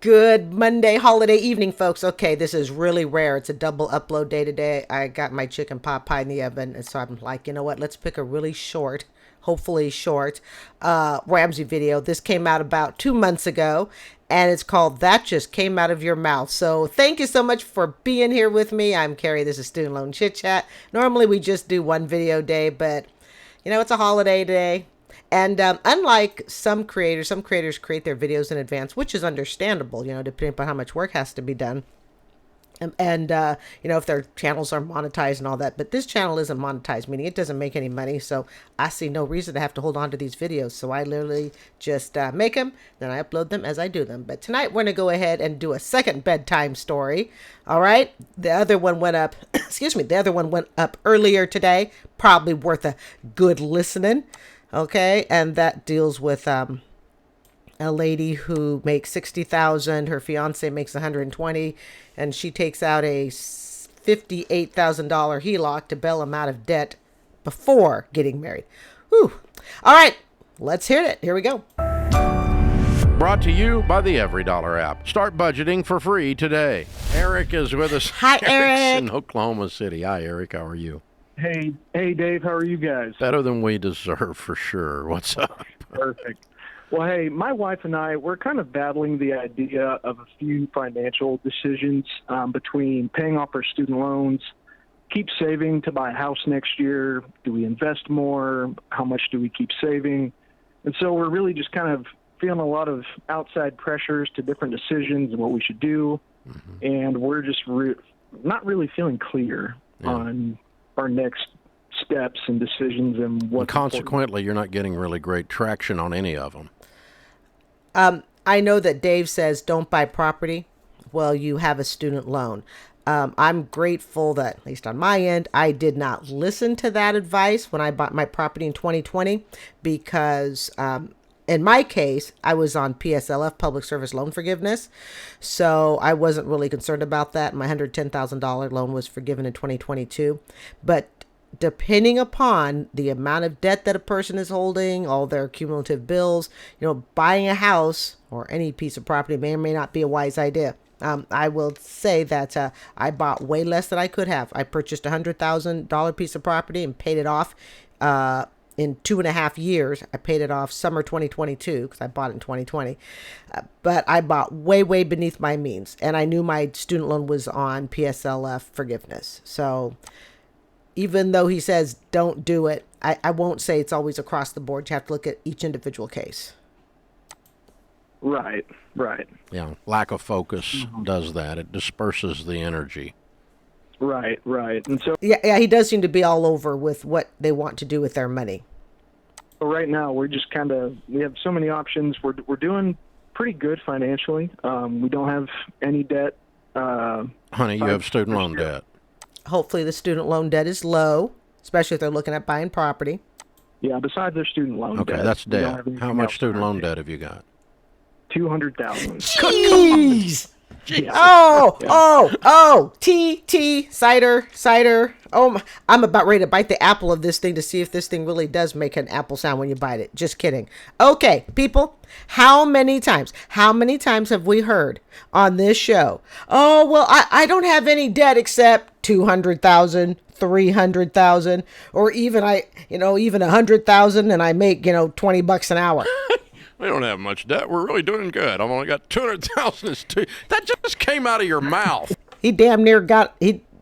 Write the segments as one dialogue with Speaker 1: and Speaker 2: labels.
Speaker 1: Good Monday holiday evening, folks. Okay, this is really rare. It's a double upload day today. I got my chicken pot pie in the oven, and so I'm like, you know what? Let's pick a really short, hopefully short, Ramsey video. This came out about 2 months ago, and it's called That Just Came Out of Your Mouth. So thank you so much for being here with me. I'm Carrie. This is Student Loan Chit-Chat. Normally, we just do one video a day, but, you know, it's a holiday day. And unlike some creators create their videos in advance, which is understandable, you know, depending upon how much work has to be done. And you know, if their channels are monetized and all that. But this channel isn't monetized, meaning it doesn't make any money. So I see no reason to have to hold on to these videos. So I literally just make them, then I upload them as I do them. But tonight we're going to go ahead and do a second bedtime story. All right. The other one went up, excuse me, the other one went up earlier today. Probably worth a good listening. Okay, and that deals with a lady who makes $60,000. Her fiance makes $120,000, and she takes out a $58,000 HELOC to bail him out of debt before getting married. Whew. All right, let's hear it. Here we go.
Speaker 2: Brought to you by the EveryDollar app. Start budgeting for free today. Eric is with us.
Speaker 1: Hi, Eric.
Speaker 2: In Oklahoma City. Hi, Eric. How are you?
Speaker 3: Hey, Dave. How are you guys?
Speaker 2: Better than we deserve, for sure. What's up?
Speaker 3: Perfect. Well, hey, my wife and I, we're kind of battling the idea of a few financial decisions between paying off our student loans, keep saving to buy a house next year, do we invest more, how much do we keep saving? And so we're really just kind of feeling a lot of outside pressures to different decisions and what we should do. Mm-hmm. And we're just not really feeling clear on our next steps and decisions and what.
Speaker 2: And consequently, you're not getting really great traction on any of them.
Speaker 1: I know that Dave says don't buy property. Well, you have a student loan. I'm grateful that, at least on my end, I did not listen to that advice when I bought my property in 2020 because in my case, I was on PSLF, Public Service Loan Forgiveness. So I wasn't really concerned about that. My $110,000 loan was forgiven in 2022. But depending upon the amount of debt that a person is holding, all their cumulative bills, you know, buying a house or any piece of property may or may not be a wise idea. I will say that I bought way less than I could have. I purchased a $100,000 piece of property and paid it off in 2.5 years. I paid it off summer 2022 because I bought it in 2020. But I bought way, way beneath my means. And I knew my student loan was on PSLF forgiveness. So even though he says don't do it, I won't say it's always across the board. You have to look at each individual case.
Speaker 3: Right.
Speaker 2: Yeah, lack of focus does that. It disperses the energy.
Speaker 3: Right. And so
Speaker 1: yeah, he does seem to be all over with what they want to do with their money.
Speaker 3: Right now, we're just we have so many options. We're doing pretty good financially. We don't have any debt.
Speaker 2: Honey, you have student loan debt.
Speaker 1: Hopefully the student loan debt is low, especially if they're looking at buying property.
Speaker 3: Yeah, besides their student loan debt.
Speaker 2: Okay, that's debt. How much student loan debt have you got?
Speaker 3: $200,000.
Speaker 1: Jeez!
Speaker 2: Jeez.
Speaker 1: Tea, cider. Oh, I'm about ready to bite the apple of this thing to see if this thing really does make an apple sound when you bite it. Just kidding. Okay, people, how many times have we heard on this show? Oh, well, I don't have any debt except $200,000, $300,000, or even $100,000, and I make $20 an hour.
Speaker 2: We don't have much debt. We're really doing good. I've only got $200,000. That just came out of your mouth.
Speaker 1: He damn near got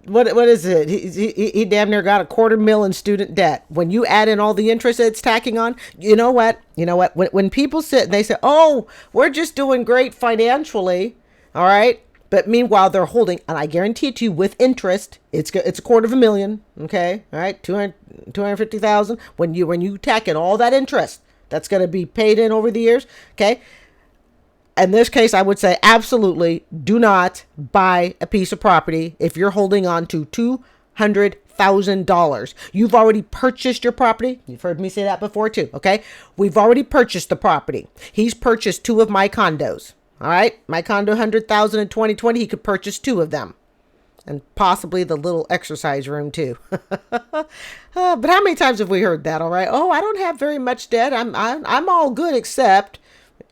Speaker 1: what is it? He damn near got $250,000 in student debt. When you add in all the interest it's tacking on, you know what? When people sit and they say, "Oh, we're just doing great financially," all right. But meanwhile, they're holding, and I guarantee it to you, with interest, it's $250,000. Okay, all right, 250,000. When you tack in all that interest that's going to be paid in over the years, okay? In this case, I would say absolutely do not buy a piece of property if you're holding on to $200,000. You've already purchased your property. You've heard me say that before too, okay? We've already purchased the property. He's purchased 2 of my condos, all right? My condo, $100,000 in 2020, he could purchase 2 of them. And possibly the little exercise room too. But how many times have we heard that? All right. Oh, I don't have very much debt. I'm all good except,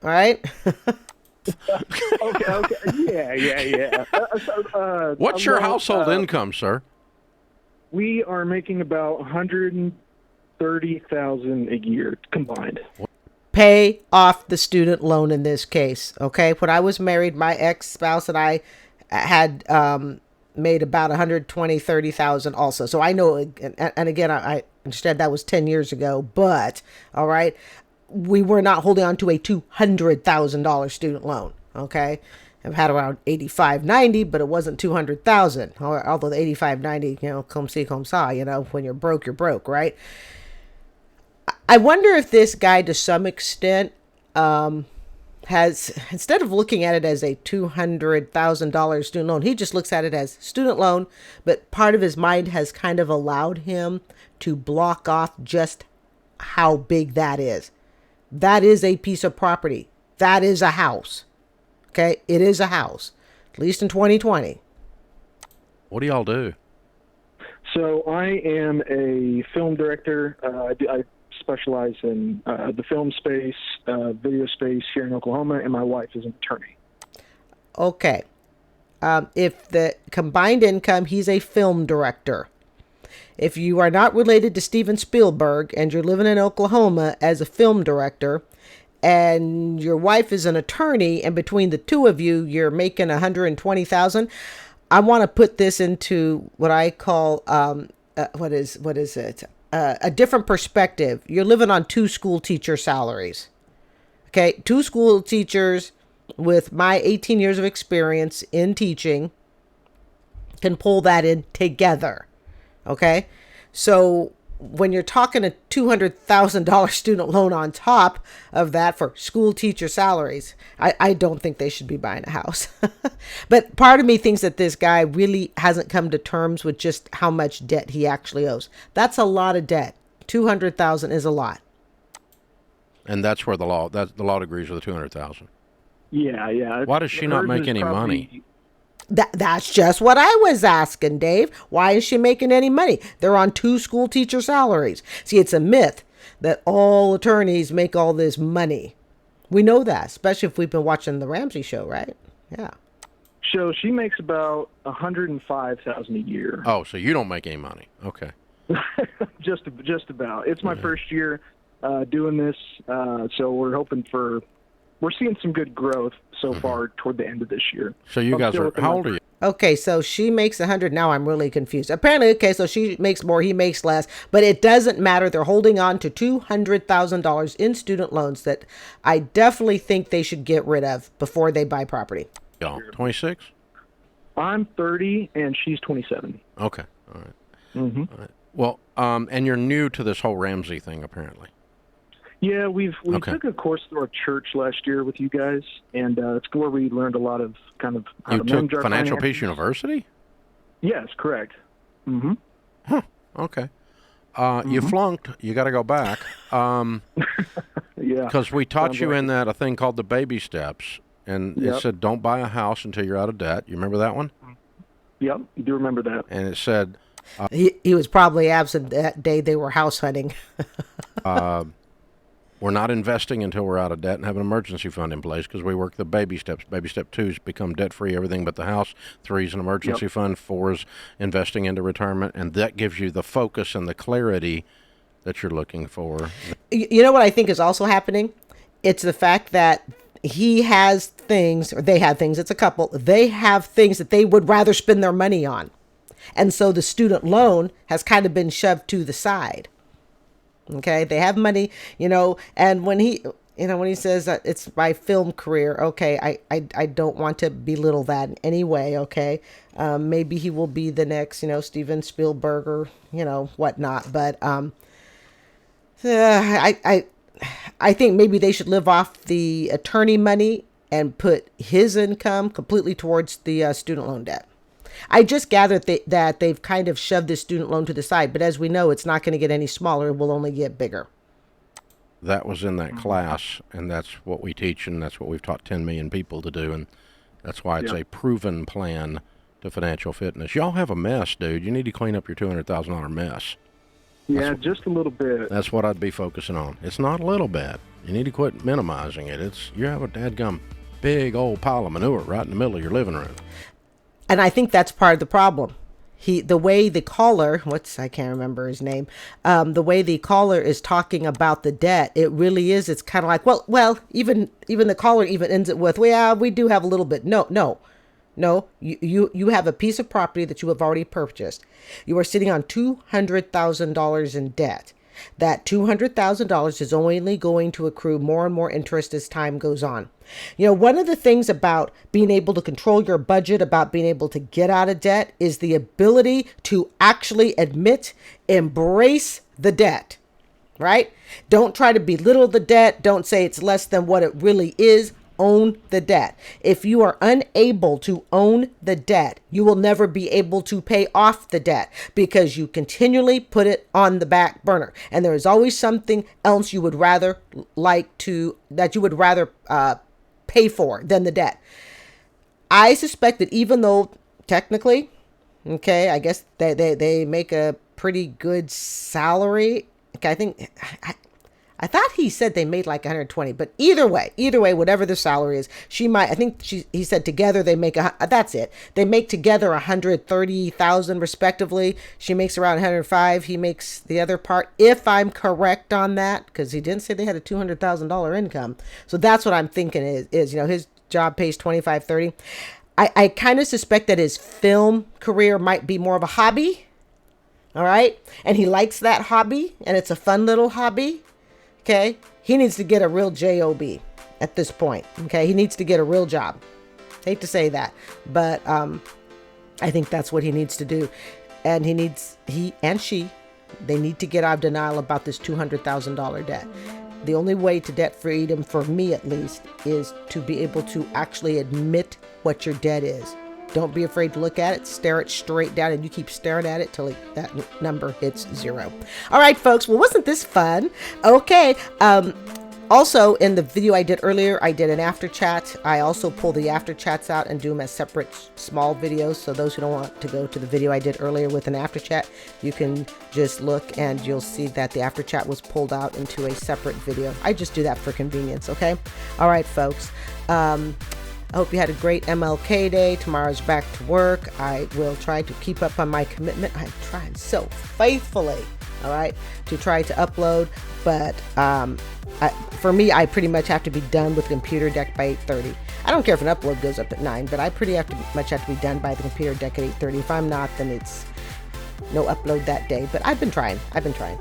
Speaker 1: all right.
Speaker 3: Okay. Yeah.
Speaker 2: What's your
Speaker 3: well,
Speaker 2: household income, sir?
Speaker 3: We are making about 130,000 a year combined.
Speaker 1: Pay off the student loan in this case. Okay. When I was married, my ex-spouse and I had made about 120,000-130,000 also. So I know, and again, I understand that was 10 years ago, but all right, we were not holding on to a $200,000 student loan. Okay. I've had around 85, 90, but it wasn't 200,000. Although the 85, 90, come see, come saw, when you're broke, you're broke, right? I wonder if this guy, to some extent, has, instead of looking at it as a $200,000 student loan, he just looks at it as student loan, but part of his mind has kind of allowed him to block off just how big that is. That is a piece of property. That is a house. Okay, it is a house, at least in 2020.
Speaker 2: What do y'all do?
Speaker 3: So I am a film director. I specialize in the film space, video space here in Oklahoma, and my wife is an attorney.
Speaker 1: Okay. If the combined income, he's a film director. If you are not related to Steven Spielberg and you're living in Oklahoma as a film director, and your wife is an attorney, and between the two of you, you're making 120,000. I want to put this into what I call what is it? A different perspective. You're living on 2 school teacher salaries. Okay, 2 school teachers with my 18 years of experience in teaching can pull that in together. Okay, so when you're talking a $200,000 student loan on top of that for school teacher salaries, I don't think they should be buying a house. But part of me thinks that this guy really hasn't come to terms with just how much debt he actually owes. That's a lot of debt. 200,000 is a lot.
Speaker 2: And that's where the law agrees with the 200,000.
Speaker 3: Yeah.
Speaker 2: Why does she not make any money?
Speaker 1: That's just what I was asking, Dave. Why is she making any money? They're on 2 school teacher salaries. See, it's a myth that all attorneys make all this money. We know that, especially if we've been watching the Ramsey show, right? Yeah.
Speaker 3: So she makes about 105,000 a year.
Speaker 2: Oh, so you don't make any money? Okay.
Speaker 3: just about. It's my first year doing this, so we're seeing some good growth so far toward the end of this year.
Speaker 2: So you guys are, how old are you?
Speaker 1: Okay, so she makes 100. Now I'm really confused. Apparently, okay, so she makes more, he makes less, but it doesn't matter. They're holding on to $200,000 in student loans that I definitely think they should get rid of before they buy property.
Speaker 2: 26?
Speaker 3: I'm 30 and she's 27.
Speaker 2: Okay, all right.
Speaker 3: Mm-hmm.
Speaker 2: All right. Well, and you're new to this whole Ramsey thing, apparently.
Speaker 3: Yeah, we took a course through our church last year with you guys, and it's where we learned a lot of kind of how
Speaker 2: You
Speaker 3: to manage
Speaker 2: took
Speaker 3: our
Speaker 2: Financial
Speaker 3: finances.
Speaker 2: Peace University?
Speaker 3: Yes, correct. Mm-hmm.
Speaker 2: Huh, okay. You flunked. You got to go back.
Speaker 3: Yeah.
Speaker 2: Because we taught
Speaker 3: Sounds
Speaker 2: you
Speaker 3: like
Speaker 2: in that a thing called the baby steps, and it
Speaker 3: Yep.
Speaker 2: said don't buy a house until you're out of debt. You remember that one?
Speaker 3: Yep, you do remember that.
Speaker 2: And it said
Speaker 1: He was probably absent that day they were house hunting.
Speaker 2: we're not investing until we're out of debt and have an emergency fund in place because we work the baby steps. Baby step 2 is become debt-free, everything but the house. 3 is an emergency fund. 4 is investing into retirement, and that gives you the focus and the clarity that you're looking for.
Speaker 1: You know what I think is also happening? It's the fact that he has things, or they have things, it's a couple, they have things that they would rather spend their money on. And so the student loan has kind of been shoved to the side. Okay, they have money, and when he says that it's my film career, okay, I don't want to belittle that in any way, okay. Maybe he will be the next, Steven Spielberg or, whatnot. But I think maybe they should live off the attorney money and put his income completely towards the student loan debt. I just gathered that they've kind of shoved this student loan to the side, but as we know, it's not going to get any smaller. It will only get bigger.
Speaker 2: That was in that class, and that's what we teach, and that's what we've taught 10 million people to do, and that's why it's a proven plan to financial fitness. Y'all have a mess, dude. You need to clean up your $200,000 mess.
Speaker 3: Yeah, just a little bit.
Speaker 2: That's what I'd be focusing on. It's not a little bit. You need to quit minimizing it. You have a dadgum big old pile of manure right in the middle of your living room.
Speaker 1: And I think that's part of the problem. The way the caller, I can't remember his name, the way the caller is talking about the debt, it really is, it's kind of like, well, even the caller even ends it with, well, yeah, we do have a little bit. No, you have a piece of property that you have already purchased. You are sitting on $200,000 in debt. That $200,000 is only going to accrue more and more interest as time goes on. One of the things about being able to control your budget, about being able to get out of debt, is the ability to actually embrace the debt, right? Don't try to belittle the debt. Don't say it's less than what it really is. Own the debt. If you are unable to own the debt, you will never be able to pay off the debt because you continually put it on the back burner. And there is always something else you would rather pay for than the debt. I suspect that even though technically, okay, I guess they make a pretty good salary. Okay, I thought he said they made like 120, but either way, whatever the salary is, he said together they make that's it. They make together 130,000 respectively. She makes around 105. He makes the other part, if I'm correct on that, because he didn't say they had a $200,000 income. So that's what I'm thinking is his job pays 25, 30. I kind of suspect that his film career might be more of a hobby. All right. And he likes that hobby, and it's a fun little hobby. Okay, he needs to get a real job at this point. Okay, he needs to get a real job. Hate to say that, but I think that's what he needs to do. And he and she need to get out of denial about this $200,000 debt. The only way to debt freedom, for me at least, is to be able to actually admit what your debt is. Don't be afraid to look at it, stare it straight down, and you keep staring at it till that number hits 0. All right, folks. Well, wasn't this fun? Okay. Also, in the video I did earlier, I did an after chat. I also pull the after chats out and do them as separate small videos. So those who don't want to go to the video I did earlier with an after chat, you can just look and you'll see that the after chat was pulled out into a separate video. I just do that for convenience. Okay. All right, folks. I hope you had a great MLK Day. Tomorrow's back to work. I will try to keep up on my commitment. I'm trying so faithfully, all right, to try to upload. But for me, I pretty much have to be done with Computer Deck by 8:30. I don't care if an upload goes up at 9, but I pretty much have to be done by the Computer Deck at 8:30. If I'm not, then it's no upload that day. But I've been trying.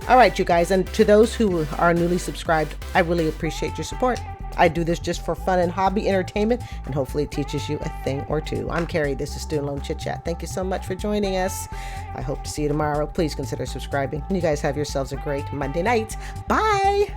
Speaker 1: All right, you guys. And to those who are newly subscribed, I really appreciate your support. I do this just for fun and hobby entertainment, and hopefully it teaches you a thing or two. I'm Carrie. This is Student Loan Chit-Chat. Thank you so much for joining us. I hope to see you tomorrow. Please consider subscribing. And you guys have yourselves a great Monday night. Bye.